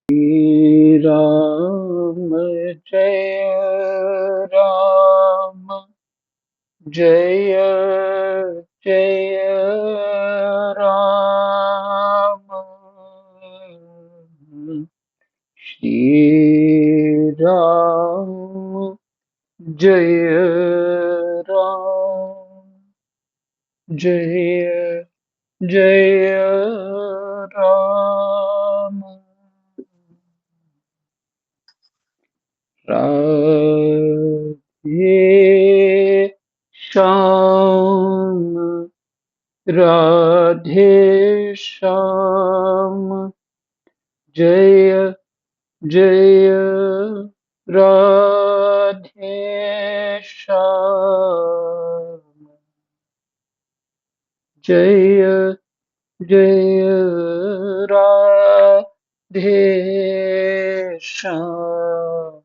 श्री राम जय राम जय जय राम। श्री राम जय राम जय जय राम। राधे श्याम राधे श्याम जय जय राधे श्याम जय जय राधे श्याम।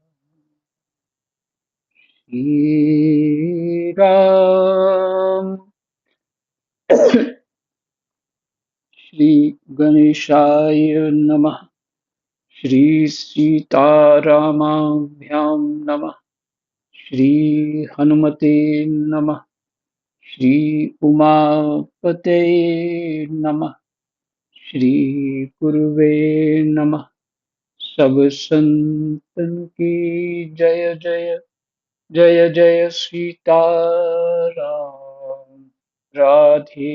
श्री राम श्री गणेशाय नमः। श्री सीतारामाभ्यां नमः। श्री हनुमते नमः। श्री उमापते नमः। श्री गुरुवे नमः। सब संतन की जय जय जय जय सीताराम राधे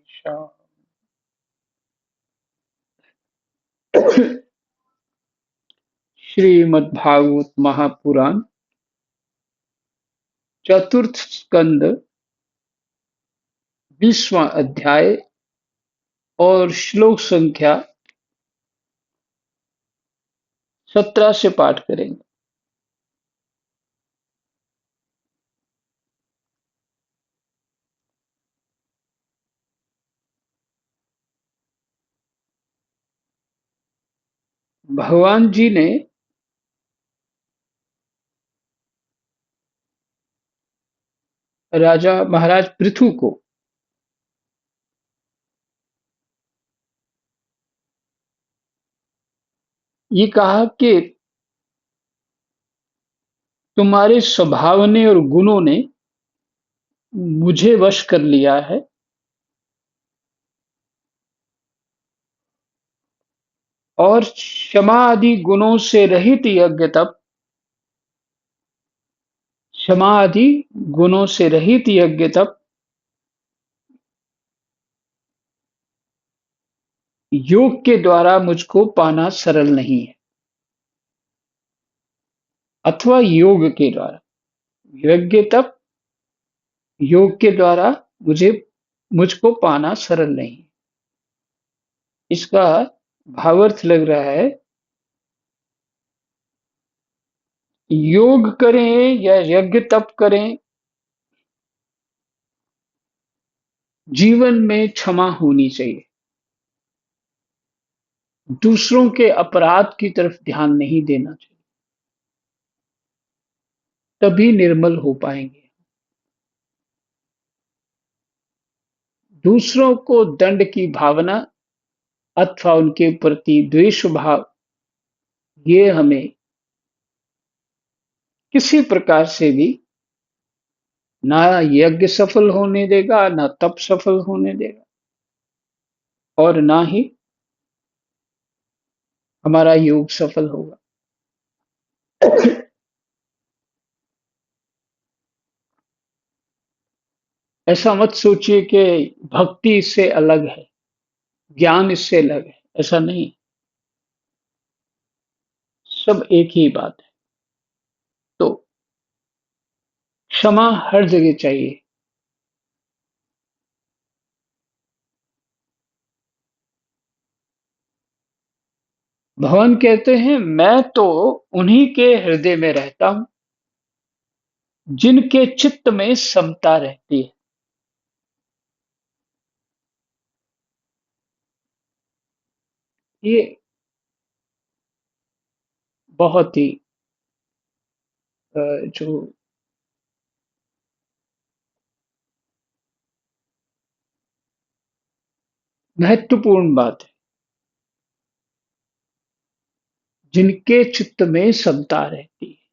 श्याम। श्रीमद्भागवत महापुराण चतुर्थ स्कंद 20वां अध्याय और श्लोक संख्या 17 से पाठ करेंगे। भगवान जी ने राजा महाराज पृथु को ये कहा कि तुम्हारे स्वभाव ने और गुणों ने मुझे वश कर लिया है और क्षमा आदि गुणों से रहित यज्ञ तप क्षमा आदि गुणों से रहित यज्ञ तप योग के द्वारा मुझको पाना सरल नहीं है, अथवा योग के द्वारा यज्ञ तप योग के द्वारा मुझको पाना सरल नहीं। इसका भावार्थ लग रहा है, योग करें या यज्ञ तप करें, जीवन में क्षमा होनी चाहिए। दूसरों के अपराध की तरफ ध्यान नहीं देना चाहिए, तभी निर्मल हो पाएंगे। दूसरों को दंड की भावना अथवा उनके प्रति द्वेष भाव, ये हमें किसी प्रकार से भी ना यज्ञ सफल होने देगा, ना तप सफल होने देगा, और ना ही हमारा योग सफल होगा। ऐसा मत सोचिए कि भक्ति इससे अलग है, ज्ञान इससे अलग है। ऐसा नहीं, सब एक ही बात है। तो क्षमा हर जगह चाहिए। भगवान कहते हैं, मैं तो उन्हीं के हृदय में रहता हूं जिनके चित्त में समता रहती है। ये बहुत ही जो महत्वपूर्ण बात है। जिनके चित्त में समता रहती है।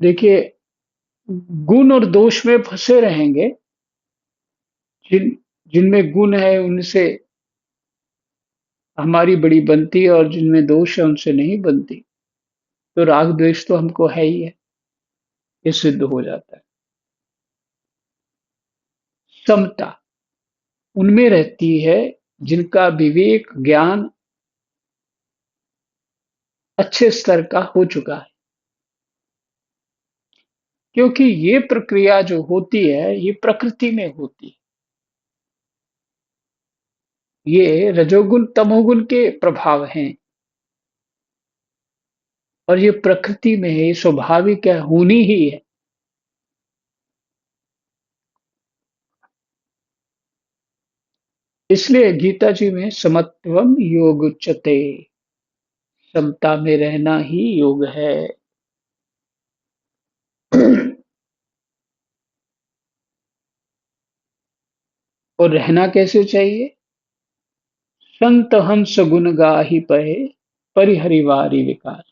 देखिए, गुण और दोष में फंसे रहेंगे। जिन जिनमें गुण है उनसे हमारी बड़ी बनती है, और जिनमें दोष है उनसे नहीं बनती। तो राग द्वेष तो हमको है ही है, ये सिद्ध हो जाता है। समता उनमें रहती है जिनका विवेक ज्ञान अच्छे स्तर का हो चुका है। क्योंकि ये प्रक्रिया जो होती है ये प्रकृति में होती है। ये रजोगुण तमोगुण के प्रभाव हैं, और ये प्रकृति में है, ये स्वाभाविक है, होनी ही है। इसलिए गीता जी में समत्वम योग उच्यते, समता में रहना ही योग है। और रहना कैसे चाहिए? संत हंस गुण गाहि पहे, परिहरिवारी विकार।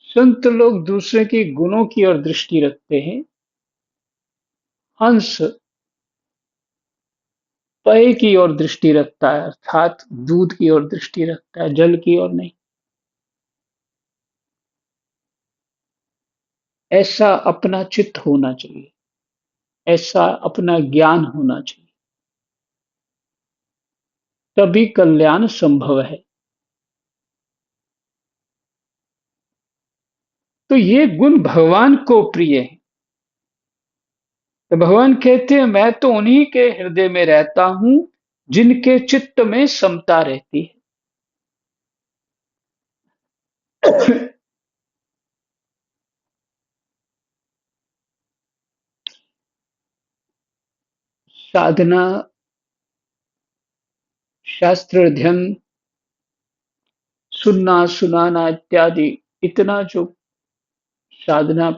संत लोग दूसरे के गुणों की ओर दृष्टि रखते हैं। हंस पेय की ओर दृष्टि रखता है, अर्थात दूध की ओर दृष्टि रखता है, जल की ओर नहीं। ऐसा अपना चित्त होना चाहिए, ऐसा अपना ज्ञान होना चाहिए, तभी कल्याण संभव है। तो ये गुण भगवान को प्रिय है। तो भगवान कहते हैं मैं तो उन्हीं के हृदय में रहता हूं जिनके चित्त में समता रहती है। साधना, शास्त्र अध्ययन, सुनना सुनाना इत्यादि, इतना जो साधना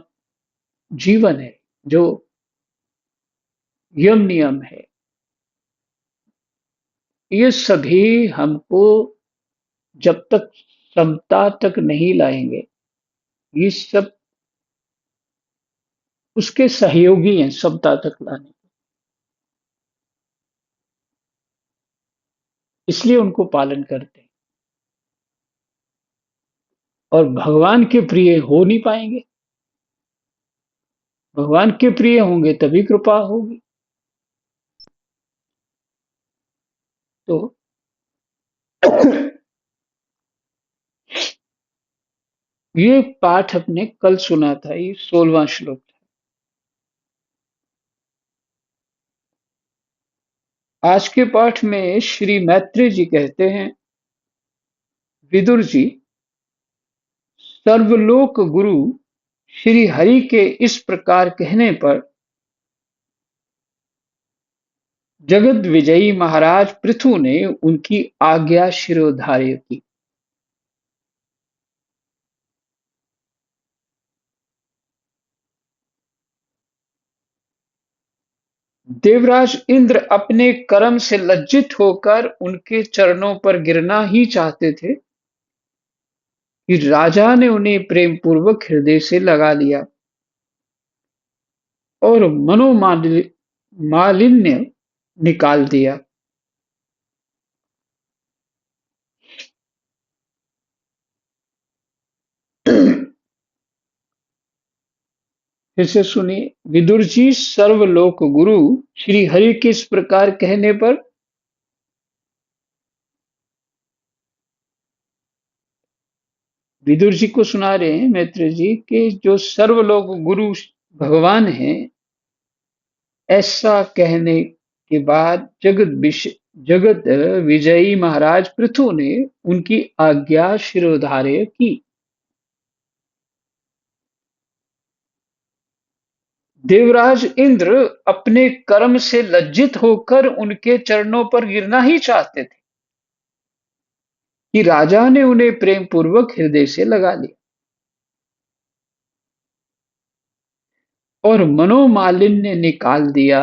जीवन है, जो यम नियम है, ये सभी हमको जब तक समता तक नहीं लाएंगे, ये सब उसके सहयोगी हैं समता तक लाने। इसलिए उनको पालन करते हैं, और भगवान के प्रिय हो नहीं पाएंगे। भगवान के प्रिय होंगे तभी कृपा होगी। तो ये पाठ अपने कल सुना था, ये 16वां श्लोक था। आज के पाठ में श्री मैत्री जी कहते हैं, विदुर जी, सर्वलोक गुरु श्री हरि के इस प्रकार कहने पर जगत विजयी महाराज पृथु ने उनकी आज्ञा शिरोधार्य की। देवराज इंद्र अपने कर्म से लज्जित होकर उनके चरणों पर गिरना ही चाहते थे कि राजा ने उन्हें प्रेम पूर्वक हृदय से लगा लिया और मालिन्य निकाल दिया। फिर से सुनिए, विदुर जी, सर्वलोक गुरु श्री हरि के इस प्रकार कहने पर विदुर जी को सुना रहे हैं मैत्री जी कि जो सर्वलोक गुरु भगवान हैं, ऐसा कहने के बाद जगत विजयी महाराज पृथु ने उनकी आज्ञा शिरोधार्य की। देवराज इंद्र अपने कर्म से लज्जित होकर उनके चरणों पर गिरना ही चाहते थे कि राजा ने उन्हें प्रेम पूर्वक हृदय से लगा लिया और मनोमालिन्य निकाल दिया।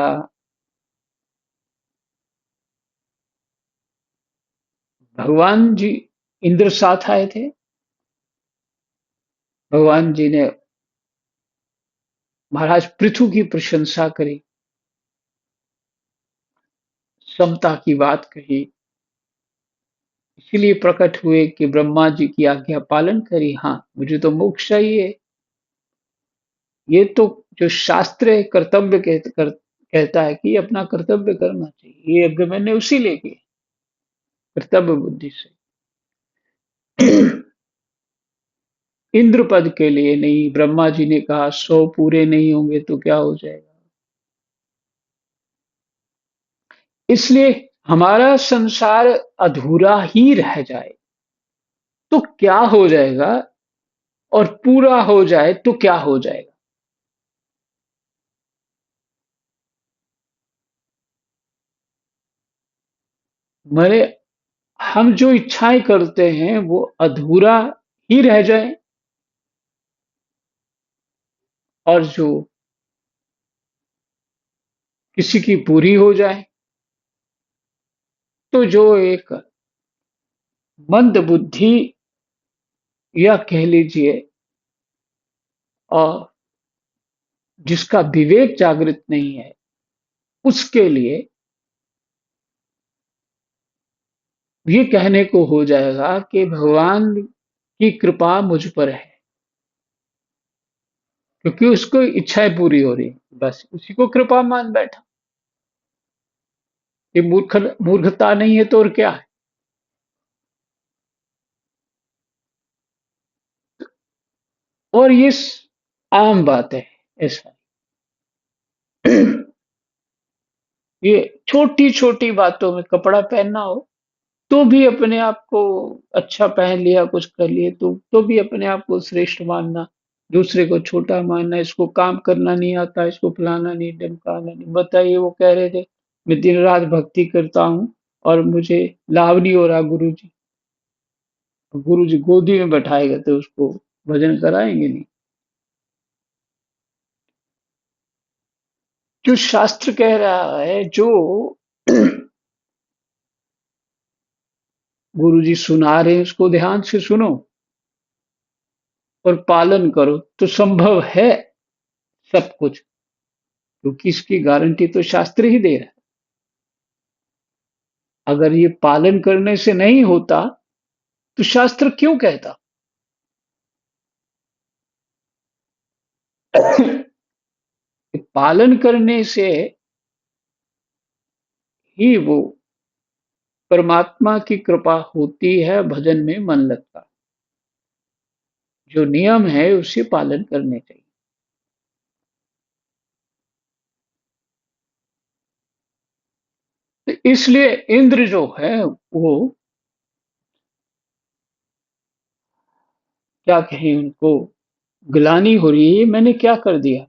भगवान जी इंद्र साथ आए थे। भगवान जी ने महाराज पृथु की प्रशंसा करी, समता की बात कही, इसीलिए प्रकट हुए कि ब्रह्मा जी की आज्ञा पालन करी। हाँ, मुझे तो मोक्ष चाहिए। ये तो जो शास्त्र है कर्तव्य कहता है कि अपना कर्तव्य करना चाहिए। ये यज्ञ मैंने उसी लिए किया, कर्तव्य बुद्धि से। इंद्र पद के लिए नहीं। ब्रह्मा जी ने कहा 100 पूरे नहीं होंगे तो क्या हो जाएगा। इसलिए हमारा संसार अधूरा ही रह जाए तो क्या हो जाएगा, और पूरा हो जाए तो क्या हो जाएगा। मरे हम जो इच्छाएं करते हैं वो अधूरा ही रह जाए, और जो किसी की पूरी हो जाए, तो जो एक मंद बुद्धि, या कह लीजिए और जिसका विवेक जागृत नहीं है, उसके लिए ये कहने को हो जाएगा कि भगवान की कृपा मुझ पर है, क्योंकि उसको इच्छाएं पूरी हो रही, बस उसी को कृपा मान बैठा। ये मूर्खता नहीं है तो और क्या है। और ये आम बात है ऐसा। ये छोटी छोटी बातों में कपड़ा पहनना हो तो भी अपने आप को अच्छा पहन लिया, कुछ कर लिए तो भी अपने आप को श्रेष्ठ मानना, दूसरे को छोटा मानना, इसको काम करना नहीं आता, इसको फलाना नहीं, ढमकाना नहीं। बताइए, वो कह रहे थे मैं दिन रात भक्ति करता हूँ और मुझे लाभ नहीं हो रहा गुरुजी। गुरुजी गोदी में बैठाएगा तो उसको भजन कराएंगे नहीं। जो शास्त्र कह रहा है, जो गुरुजी सुना रहे हैं उसको ध्यान से सुनो और पालन करो तो संभव है सब कुछ, क्योंकि इसकी गारंटी तो शास्त्र ही दे रहा है। अगर ये पालन करने से नहीं होता तो शास्त्र क्यों कहता। पालन करने से ही वो परमात्मा की कृपा होती है, भजन में मन लगता। जो नियम है उसे पालन करने चाहिए। तो इसलिए इंद्र जो है वो, क्या कहें, उनको ग्लानि हो रही है, मैंने क्या कर दिया।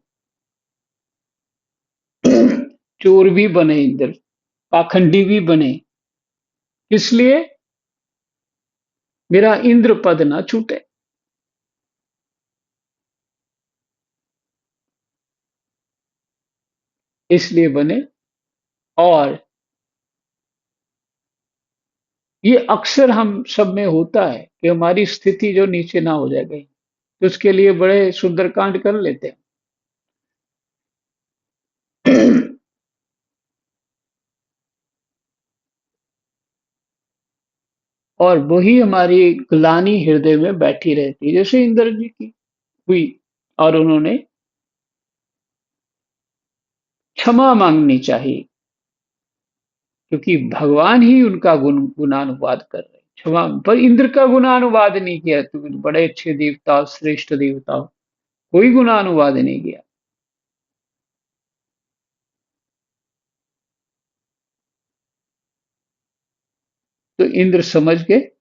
चोर भी बने इंद्र, पाखंडी भी बने, इसलिए मेरा इंद्र पद ना छूटे, इसलिए बने। और ये अक्सर हम सब में होता है कि हमारी स्थिति जो नीचे ना हो जाए कहीं, तो उसके लिए बड़े सुंदरकांड कर लेते हैं। और वही हमारी ग्लानि हृदय में बैठी रहती है, जैसे इंद्र जी की हुई। और उन्होंने क्षमा मांगनी चाहिए, क्योंकि भगवान ही उनका गुणानुवाद कर रहे हैं। क्षमा, पर इंद्र का गुणानुवाद नहीं किया, तुम बड़े अच्छे देवता हो, श्रेष्ठ देवता हो, कोई गुणानुवाद नहीं किया। तो इंद्र समझ गए।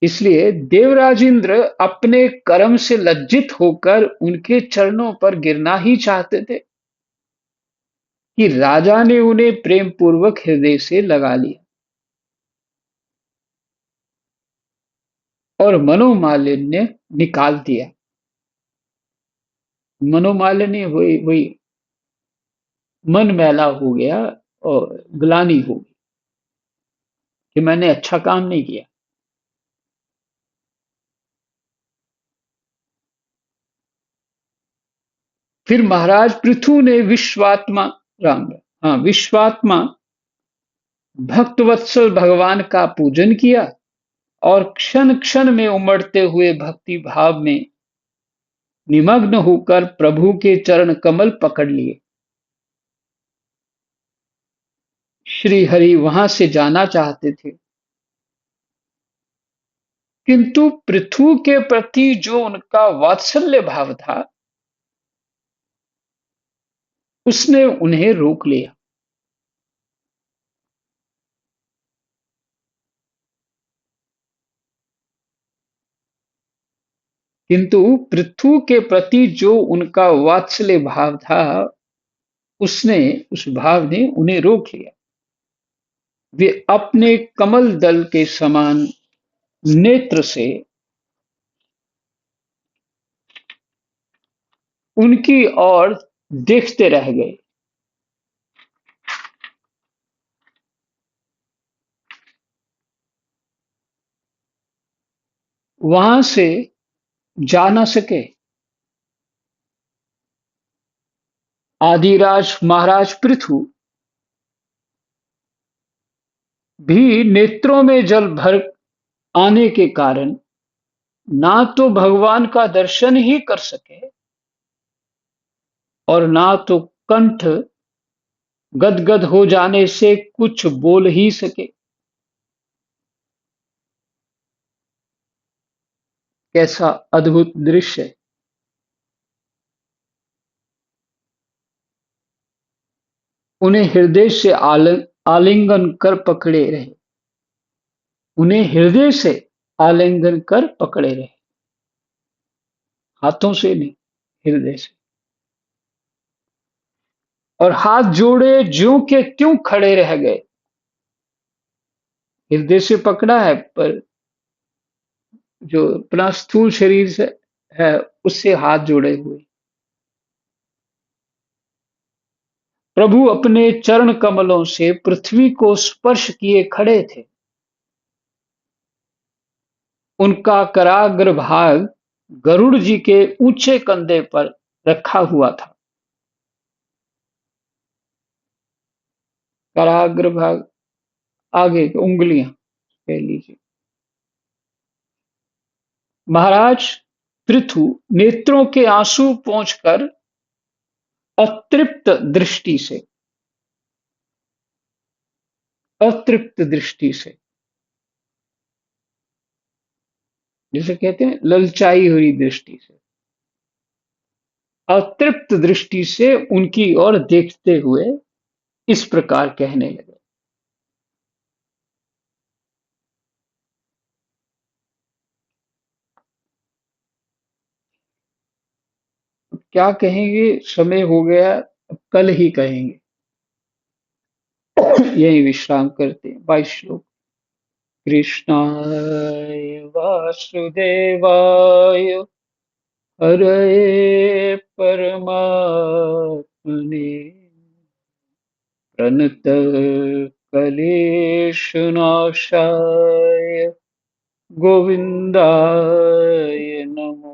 इसलिए देवराज इंद्र अपने कर्म से लज्जित होकर उनके चरणों पर गिरना ही चाहते थे कि राजा ने उन्हें प्रेम पूर्वक हृदय से लगा लिया और मनोमालिन्य निकाल दिया। मनोमालिन्य वही वही मन मैला हो गया, और ग्लानि होगी कि मैंने अच्छा काम नहीं किया। फिर महाराज पृथु ने विश्वात्मा राम हाँ विश्वात्मा भक्तवत्सल भगवान का पूजन किया और क्षण क्षण में उमड़ते हुए भक्ति भाव में निमग्न होकर प्रभु के चरण कमल पकड़ लिए। श्री हरि वहां से जाना चाहते थे, किंतु पृथु के प्रति जो उनका वात्सल्य भाव था उसने उन्हें रोक लिया। किंतु पृथु के प्रति जो उनका वात्सल्य भाव था उसने उस भाव ने उन्हें रोक लिया। वे अपने कमल दल के समान नेत्र से उनकी ओर देखते रह गए। वहां से जा न सके। आदिराज महाराज पृथु भी नेत्रों में जल भर आने के कारण ना तो भगवान का दर्शन ही कर सके और ना तो कंठ गदगद हो जाने से कुछ बोल ही सके। कैसा अद्भुत दृश्य है। उन्हें हृदय से आलिंगन कर पकड़े रहे। उन्हें हृदय से आलिंगन कर पकड़े रहे, हाथों से नहीं, हृदय से। और हाथ जोड़े ज्यों के त्यों खड़े रह गए। हृदय से पकड़ा है पर जो अपना स्थूल शरीर से है उससे हाथ जोड़े हुए। प्रभु अपने चरण कमलों से पृथ्वी को स्पर्श किए खड़े थे। उनका कराग्र भाग गरुड़ जी के ऊंचे कंधे पर रखा हुआ था। कराग्र भाग आगे की उंगलियां कह लीजिए। महाराज पृथु नेत्रों के आंसू पोंछकर अतृप्त दृष्टि से अतृप्त दृष्टि से जिसे कहते हैं ललचाई हुई दृष्टि से, अतृप्त दृष्टि से उनकी ओर देखते हुए इस प्रकार कहने लगे। क्या कहेंगे, समय हो गया, अब कल ही कहेंगे। यही विश्राम करते हैं। 22 श्लोक। कृष्णाय वासुदेवाय हरये परमात्मने प्रणत क्लेशनाशाय गोविंदाय नमो।